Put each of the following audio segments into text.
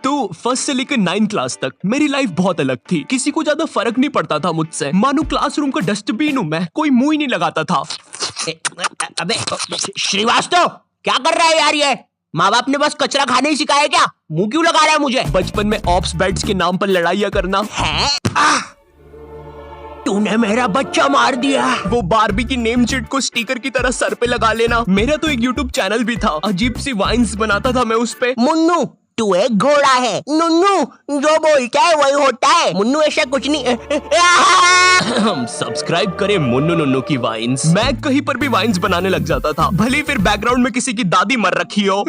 तो फर्स्ट से लेकर 9th क्लास तक मेरी लाइफ बहुत अलग थी। किसी को ज्यादा फर्क नहीं पड़ता था मुझसे। मानो क्लासरूम का डस्टबिन हूँ मैं, कोई मुंह ही नहीं लगाता था। अबे श्रीवास्तव, क्या कर रहा है यार ये? माँ बाप ने बस कचरा खाने ही सिखाया क्या? मुंह क्यों लगा रहा है मुझे? बचपन में ऑप्स बेड्स के नाम पर लड़ाइयाँ करना। है? तूने मेरा बच्चा मार दिया। वो बारबी की नेम चिट को स्टिकर की तरह सर पे लगा लेना। मेरा तो एक यूट्यूब चैनल भी था, अजीब सी वाइन्स बनाता था मैं उस पे। मुन्नू, तू एक घोड़ा है। नुन्नू जो बोलता है वही होता है। मुन्नू ऐसा कुछ नहीं। सब्सक्राइब करें मुन्नू नुन्नू की वाइन्स। मैं कहीं पर भी वाइन्स बनाने लग जाता था, भले फिर बैकग्राउंड में किसी की दादी मर रखी हो।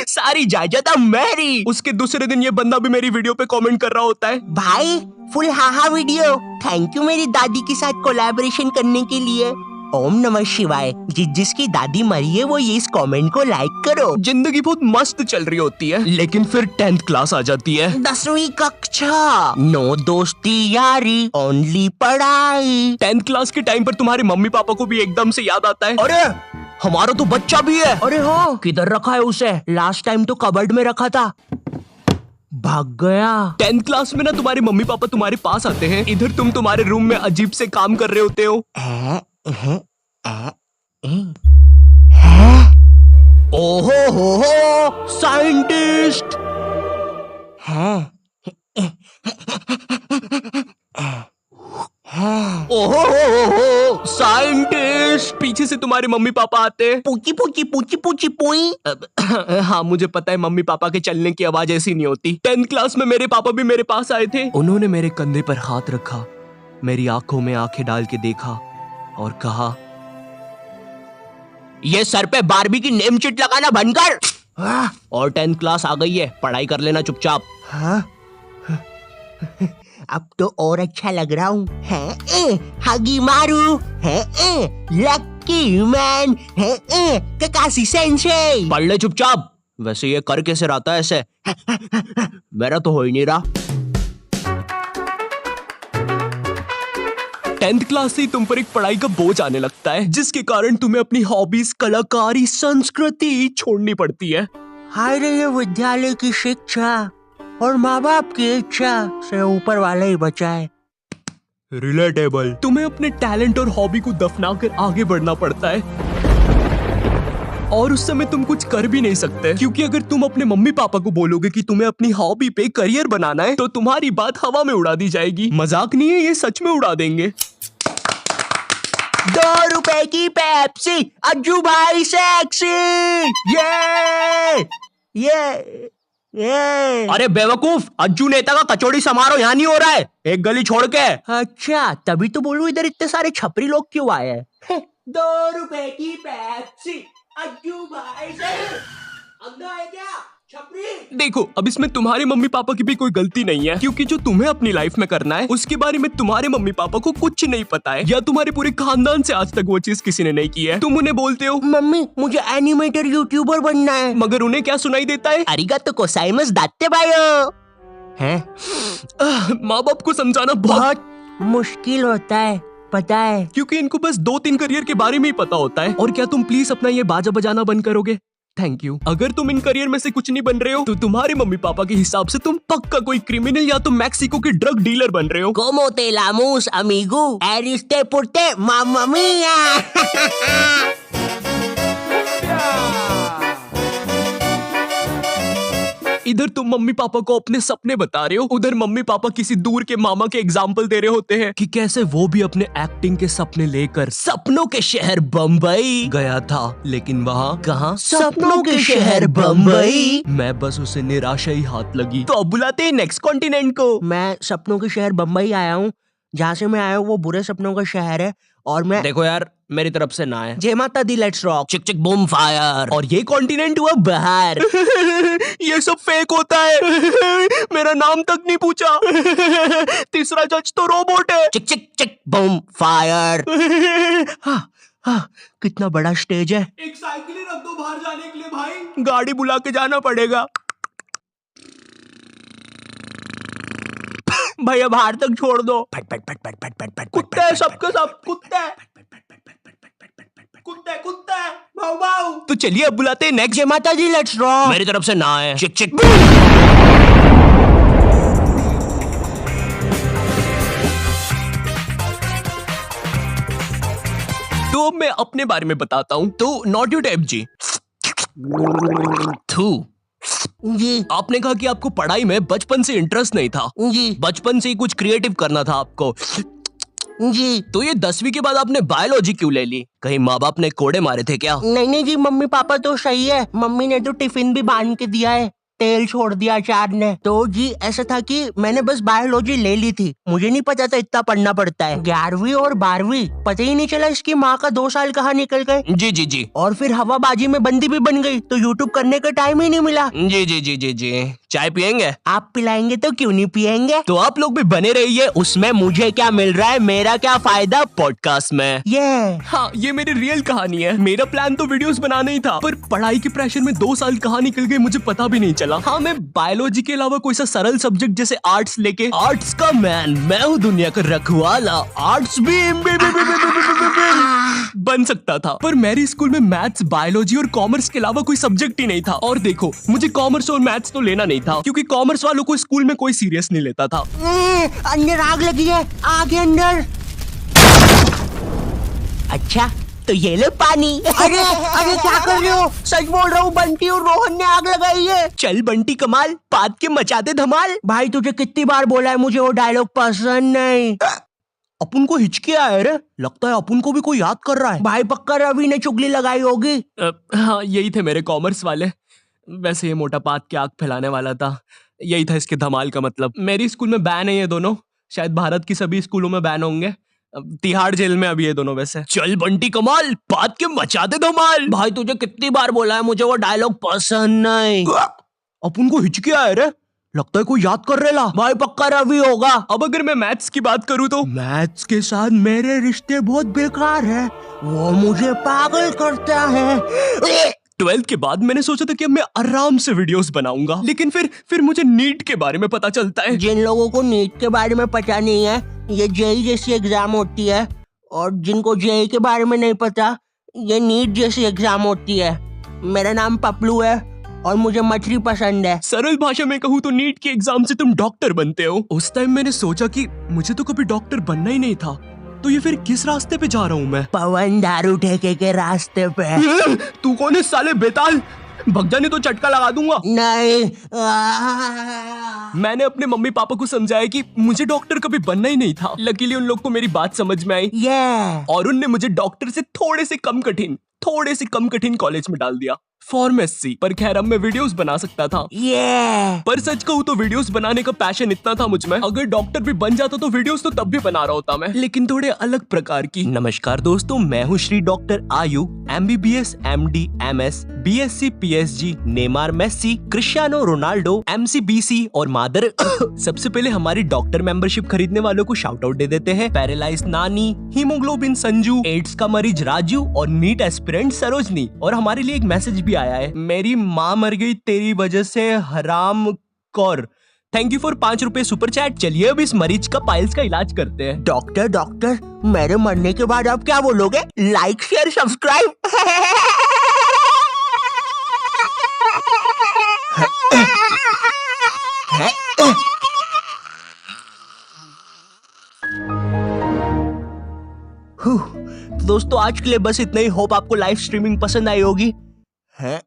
सारी जायदाद मेरी। उसके दूसरे दिन ये बंदा भी मेरी वीडियो पे कमेंट कर रहा होता है, भाई full haha video, thank you मेरी दादी के साथ कोलैबोरेशन करने के लिए। ओम नमः शिवाय। जिसकी दादी मरी है वो ये इस कमेंट को लाइक करो। जिंदगी बहुत मस्त चल रही होती है, लेकिन फिर 10th क्लास आ जाती है। 10वीं कक्षा, नो दोस्ती यारी, ओनली पढ़ाई। 10th क्लास के टाइम पर तुम्हारे मम्मी पापा को भी एकदम से याद आता है, अरे हमारा तो बच्चा भी है। अरे हाँ, किधर रखा है उसे? लास्ट टाइम तो कबर्ड में रखा था, भाग गया। 10th क्लास में ना तुम्हारे मम्मी पापा तुम्हारे पास आते हैं, इधर तुम तुम्हारे रूम में अजीब से काम कर रहे होते हो। ओहो हो साइंटिस्ट है। ओहो हो साइंटिस्ट। पीछे से तुम्हारे मम्मी पापा आते हैं। पूची पूची पूची पूची पुई। हाँ मुझे पता है मम्मी पापा के चलने की आवाज ऐसी नहीं होती। 10th क्लास में मेरे पापा भी मेरे पास आए थे। उन्होंने मेरे कंधे पर हाथ रखा, मेरी आंखों में आंखें डाल के देखा और कहा, ये सर पे बारबी की नेम चिट लगाना बंद कर। और 10th क्लास आ गई है, पढ़ाई कर लेना चुपचाप। हाँ? अब तो और अच्छा लग रहा हूँ। हगी मारू है, लकी मैन है, ककाशी सेंसेई। पढ़ ले चुपचाप। वैसे ये कर कैसे रहा था ऐसे? मेरा तो हो ही नहीं रहा। 10th क्लास से ही तुम पर एक पढ़ाई का बोझ आने लगता है, जिसके कारण तुम्हें अपनी हॉबीज, कलाकारी, संस्कृति छोड़नी पड़ती है। हाय रे, ये विद्यालय की शिक्षा और माँ बाप की इच्छा से ऊपर वाला ही बचाए। रिलेटेबल। तुम्हें अपने टैलेंट और हॉबी को दफना कर आगे बढ़ना पड़ता है, और उस समय तुम कुछ कर भी नहीं सकते, क्योंकि अगर तुम अपने मम्मी पापा को बोलोगे कि तुम्हें अपनी हॉबी पे करियर बनाना है, तो तुम्हारी बात हवा में उड़ा दी जाएगी। मजाक नहीं है, ये सच में उड़ा देंगे। 2 रुपए की पेप्सी, अज्जू भाई सेक्सी। ये अरे बेवकूफ, अज्जू नेता का कचौड़ी समारोह यहाँ नहीं हो रहा है, एक गली छोड़ के। अच्छा, तभी तो बोलूं इधर इतने सारे छपरी लोग क्यों आए हैं। 2 रुपए की पेप्सी, अज्जू भाई से अंधा है क्या छपरी? देखो, अब इसमें तुम्हारे मम्मी पापा की भी कोई गलती नहीं है, क्योंकि जो तुम्हें अपनी लाइफ में करना है उसके बारे में तुम्हारे मम्मी पापा को कुछ नहीं पता है, या तुम्हारे पूरे खानदान से आज तक वो चीज किसी ने नहीं की है। तुम उन्हें बोलते हो, मम्मी मुझे एनिमेटर यूट्यूबर बनना है, मगर उन्हें क्या सुनाई देता है? अरिगातो गोजाइमासु दात्ते बायो। हैं? माँ बाप को समझाना बहुत मुश्किल होता है, पता है, क्योंकि इनको बस 2-3 करियर के बारे में ही पता होता है। और क्या तुम प्लीज अपना ये बाजा बजाना बंद करोगे? Thank you. अगर तुम इन करियर में से कुछ नहीं बन रहे हो, तो तुम्हारे मम्मी पापा के हिसाब से तुम पक्का कोई क्रिमिनल या तो मैक्सिको के ड्रग डीलर बन रहे हो। Como te llamamos, amigo? Eriste porte, mamma mia. इधर तुम मम्मी पापा को अपने सपने बता रहे हो, उधर मम्मी पापा किसी दूर के मामा के एग्जाम्पल दे रहे होते हैं कि कैसे वो भी अपने एक्टिंग के सपने लेकर सपनों के शहर बम्बई गया था, लेकिन वहाँ कहाँ? सपनों के शहर बम्बई। मैं बस उसे निराशा ही हाथ लगी। तो अब बुलाते हैं नेक्स्ट कॉन्टिनेंट को। मैं सपनों के शहर बम्बई आया हूँ। जहाँ से मैं आया हूँ वो बुरे सपनों का शहर है, और मैं देखो यार, मेरी तरफ से ना है। जय माता दी, लेट्स रॉक, चिक चिक बूम फायर। और ये कॉन्टिनेंट हुआ बाहर। ये सब फेक होता है। मेरा नाम तक नहीं पूछा। तीसरा जज तो रोबोट है। चिक चिक चिक बूम फायर। कितना बड़ा स्टेज है। एक साइकिल ही रख दो बाहर जाने के लिए भाई। गाड़ी बुला के जाना पड़ेगा। भैया बाहर तक छोड़ दो। फट फट फट फट फट फट फट। कुत्ते सबके सब कुत्ते। कुत्ता है, कुत्ता है, भाऊ भाऊ। तो चलिए अब बुलाते हैं नेक्स्ट। जय माता दी, लेट्स ड्रॉ। मेरी तरफ से ना है। चिक चिक। तो अब मैं अपने बारे में बताता हूँ। तो नॉट यू टाइप जी। थू। जी आपने कहा कि आपको पढ़ाई में बचपन से इंटरेस्ट नहीं था, जी बचपन से ही कुछ क्रिएटिव करना था आपको। जी। तो ये 10वीं के बाद आपने बायोलॉजी क्यों ले ली? कहीं माँ बाप ने कोड़े मारे थे क्या? नहीं जी, मम्मी पापा तो सही है। मम्मी ने तो टिफिन भी बांध के दिया है, तेल छोड़ दिया अचार ने। तो जी ऐसा था कि मैंने बस बायोलॉजी ले ली थी, मुझे नहीं पता था इतना पढ़ना पड़ता है। 11वीं और 12वीं पता ही नहीं चला इसकी माँ का 2 साल कहाँ निकल गए। जी जी जी और फिर हवाबाजी में बंदी भी बन गई, तो यूट्यूब करने का टाइम ही नहीं मिला। जी जी जी जी जी। चाय पियेंगे? आप पिलाएंगे तो क्यों नहीं पियेंगे। तो आप लोग भी बने रहिए। उसमें मुझे क्या मिल रहा है, मेरा क्या फायदा पॉडकास्ट में। ये हाँ, ये मेरी रियल कहानी है। मेरा प्लान तो वीडियोस बनाना ही था, पर पढ़ाई के प्रेशर में 2 साल कहाँ निकल गए मुझे पता भी नहीं चला। हाँ, मैं बायोलॉजी के अलावा कोई सा सरल सब्जेक्ट जैसे आर्ट्स लेके, आर्ट्स का मैन मैं हूँ दुनिया का रखवाला, आर्ट्स भी बन सकता था। पर मेरे स्कूल में मैथ्स, बायोलॉजी और कॉमर्स के अलावा कोई सब्जेक्ट ही नहीं था। और देखो, मुझे कॉमर्स और मैथ्स तो लेना नहीं था, क्योंकि कॉमर्स वालों को स्कूल में कोई सीरियस नहीं लेता था। अंदर आग लगी है, आगे अंदर। अच्छा तो ये ले पानी। अरे अरे क्या कर रहे हो, सच बोल रहा हूँ, बंटी और रोहन ने आग लगाई है। चल बंटी कमाल, पाद के मचाते धमाल। भाई तुझे कितनी बार बोला है, मुझे वो डायलॉग पसंद नहीं। अपन को हिचकी आया रे, लगता है अपन को भी कोई याद कर रहा है। भाई पक्का रवि ने चुगली लगाई होगी। हाँ, यही थे मेरे कॉमर्स वाले। वैसे ये मोटा पाद के आग फैलाने वाला था, यही था इसके धमाल का मतलब। मेरी स्कूल में बैन है ये दोनों, शायद भारत की सभी स्कूलों में बैन होंगे। तिहाड़ जेल में अभी ये दोनों। वैसे चल बंटी कमाल, पाद के मचाते धमाल। भाई तुझे कितनी बार बोला है, मुझे वो डायलॉग पसंद नहीं। अपन को हिचकी आया रे, लगता है कोई याद कर रहा। भाई पक्का रवि होगा। अब अगर मैं मैथ्स की बात करूँ तो मैथ्स के साथ मेरे रिश्ते बहुत बेकार है, वो मुझे पागल करता है। 12th के बाद मैंने सोचा था कि अब मैं आराम से वीडियोस बनाऊंगा, लेकिन फिर मुझे नीट के बारे में पता चलता है। जिन लोगों को नीट के बारे में पता नहीं है, ये जेई जैसी एग्जाम होती है, और जिनको जेई के बारे में नहीं पता, ये नीट जैसी एग्जाम होती है। मेरा नाम पपलू है और मुझे मछली पसंद है। सरल भाषा में कहूँ तो नीट की एग्जाम से तुम डॉक्टर बनते हो। उस टाइम मैंने सोचा कि मुझे तो कभी डॉक्टर बनना ही नहीं था, तो ये फिर किस रास्ते पे जा रहा हूँ मैं? पवन दारू ठेके के रास्ते पे। तू कौन है साले बेताल, भग जाने तो चटका लगा दूंगा। नहीं। मैंने अपने मम्मी पापा को समझाया कि मुझे डॉक्टर कभी बनना ही नहीं था। लकीली उन लोग को मेरी बात समझ में आई, और उनने मुझे डॉक्टर से थोड़े से कम कठिन कॉलेज में डाल दिया, फार्मेसी। पर खैर अब मैं वीडियोस बना सकता था। पर सच कहूँ तो वीडियोस बनाने का पैशन इतना था मुझ में, अगर डॉक्टर भी बन जाता तो वीडियोस तो तब भी बना रहा होता मैं, लेकिन थोड़े अलग प्रकार की। नमस्कार दोस्तों, मैं हूँ Shri doctor Ayu, MBBS, MD, MS, BSc, PSG, Neymar, Messi, Cristiano Ronaldo, MC, BC और मादर। सबसे पहले हमारी डॉक्टर मेंबरशिप खरीदने वालों को शाउट आउट दे देते हैं। पैरालाइज नानी, हीमोग्लोबिन संजू, एड्स का मरीज राजू और नीट एस्पिरेंट सरोजनी। और हमारे लिए एक मैसेज भी आया है, मेरी माँ मर गई तेरी वजह से हराम कौर। थैंक यू फॉर 5 रुपए सुपर चैट। चलिए अब इस मरीज का पाइल्स का इलाज करते हैं। डॉक्टर मेरे मरने के बाद आप क्या बोलोगे? Like share subscribe. दोस्तों आज के लिए बस इतना ही। होप आपको लाइव स्ट्रीमिंग पसंद आई होगी। है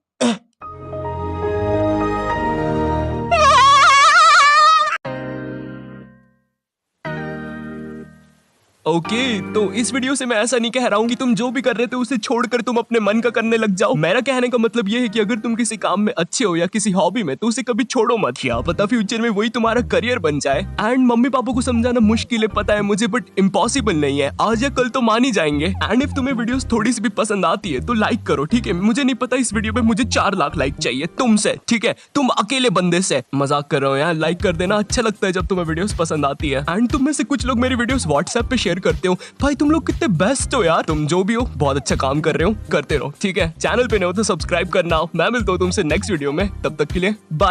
ओके, तो इस वीडियो से मैं ऐसा नहीं कह रहा हूँ कि तुम जो भी कर रहे थे उसे छोड़कर तुम अपने मन का करने लग जाओ। मेरा कहने का मतलब ये है कि अगर तुम किसी काम में अच्छे हो या किसी हॉबी में, तो उसे कभी छोड़ो मत। क्या पता फ्यूचर में वही तुम्हारा करियर बन जाए। एंड मम्मी पापा को समझाना मुश्किल है पता है मुझे, बट इम्पॉसिबल नहीं है। आज या कल तो मान ही जाएंगे। एंड इफ तुम्हें वीडियोस थोड़ी सी भी पसंद आती है तो लाइक करो, ठीक है? मुझे नहीं पता, इस वीडियो पे मुझे 4 लाख लाइक चाहिए तुमसे, ठीक है? तुम अकेले बंदे से। मजाक कर रहा हूँ यार, लाइक कर देना, अच्छा लगता है जब तुम्हें वीडियोस पसंद आती है। एंड तुम में से कुछ लोग मेरी वीडियोस व्हाट्सएप पे शेयर करते हो। भाई तुम लोग कितने बेस्ट हो यार। तुम जो भी हो बहुत अच्छा काम कर रहे हो, करते रहो, ठीक है? चैनल पे नहीं हो तो सब्सक्राइब करना। मैं मिलता हूँ तुमसे नेक्स्ट वीडियो में, तब तक के लिए बाय।